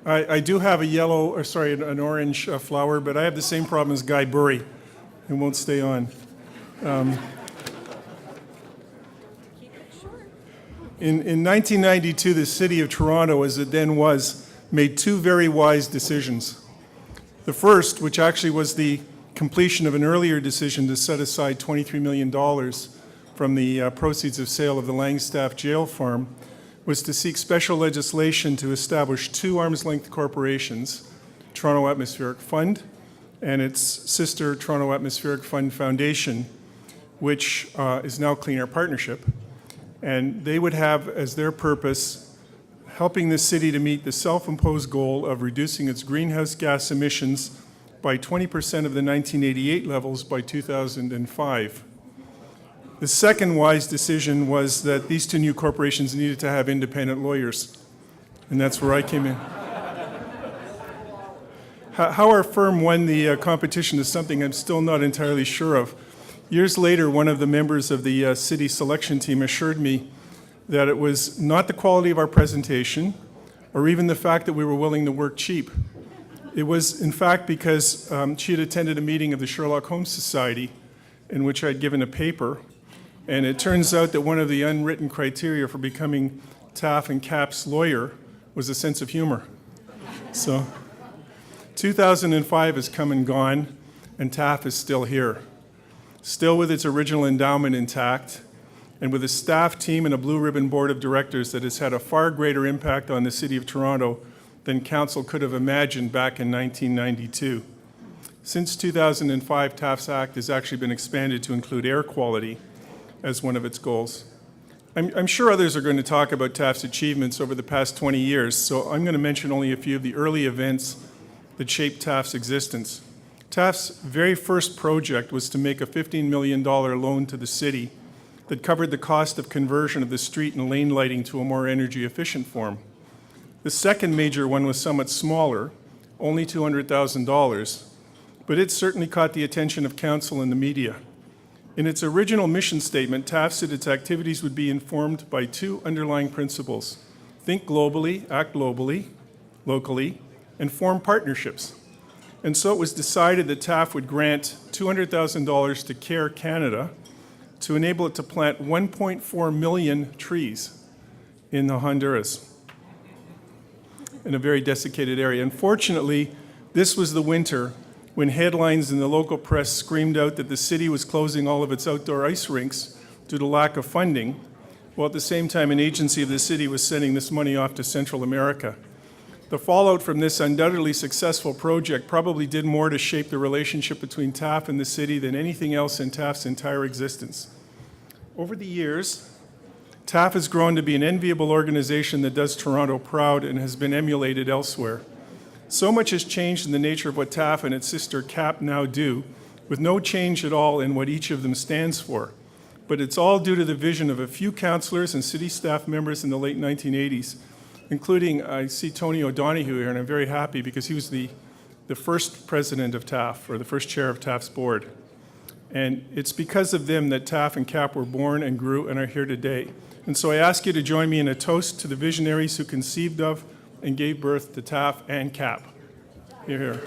I do have a yellow, or sorry, an orange flower, but I have the same problem as Guy Burry. It won't stay on. In 1992, the City of Toronto, as it then was, made two very wise decisions. The first, which actually was the completion of an earlier decision to set aside $23 million from the proceeds of sale of the Langstaff jail farm, was to seek special legislation to establish two arm's-length corporations, Toronto Atmospheric Fund and its sister Toronto Atmospheric Fund Foundation, which is now Clean Air Partnership. And they would have as their purpose helping the city to meet the self-imposed goal of reducing its greenhouse gas emissions by 20% of the 1988 levels by 2005. The second wise decision was that these two new corporations needed to have independent lawyers, and that's where I came in. How our firm won the competition is something I'm still not entirely sure of. Years later, one of the members of the city selection team assured me that it was not the quality of our presentation or even the fact that we were willing to work cheap. It was, in fact, because she had attended a meeting of the Sherlock Holmes Society in which I'd given a paper, and it turns out that one of the unwritten criteria for becoming TAF and CAP's lawyer was a sense of humor. So 2005 has come and gone, and TAF is still here, still with its original endowment intact, and with a staff team and a blue ribbon board of directors that has had a far greater impact on the City of Toronto than Council could have imagined back in 1992. Since 2005, TAF's Act has actually been expanded to include air quality as one of its goals. I'm sure others are going to talk about TAF's achievements over the past 20 years, so I'm going to mention only a few of the early events that shaped TAF's existence. TAF's very first project was to make a $15 million loan to the city that covered the cost of conversion of the street and lane lighting to a more energy efficient form. The second major one was somewhat smaller, only $200,000, but it certainly caught the attention of council and the media. In its original mission statement, TAF said its activities would be informed by two underlying principles: think globally, act globally, locally, and form partnerships. And so it was decided that TAF would grant $200,000 to CARE Canada to enable it to plant 1.4 million trees in Honduras, in a very desiccated area. Unfortunately, this was the winter when headlines in the local press screamed out that the city was closing all of its outdoor ice rinks due to lack of funding, while at the same time an agency of the city was sending this money off to Central America. The fallout from this undoubtedly successful project probably did more to shape the relationship between TAF and the city than anything else in TAF's entire existence. Over the years, TAF has grown to be an enviable organization that does Toronto proud and has been emulated elsewhere. So much has changed in the nature of what TAF and its sister CAP now do, with no change at all in what each of them stands for. But it's all due to the vision of a few councillors and city staff members in the late 1980s, including, I see Tony O'Donoghue here, and I'm very happy because he was the first president of TAF, or the first chair of TAF's board. And it's because of them that TAF and CAP were born and grew and are here today. And so I ask you to join me in a toast to the visionaries who conceived of and gave birth to TAF and CAP. Hear, hear.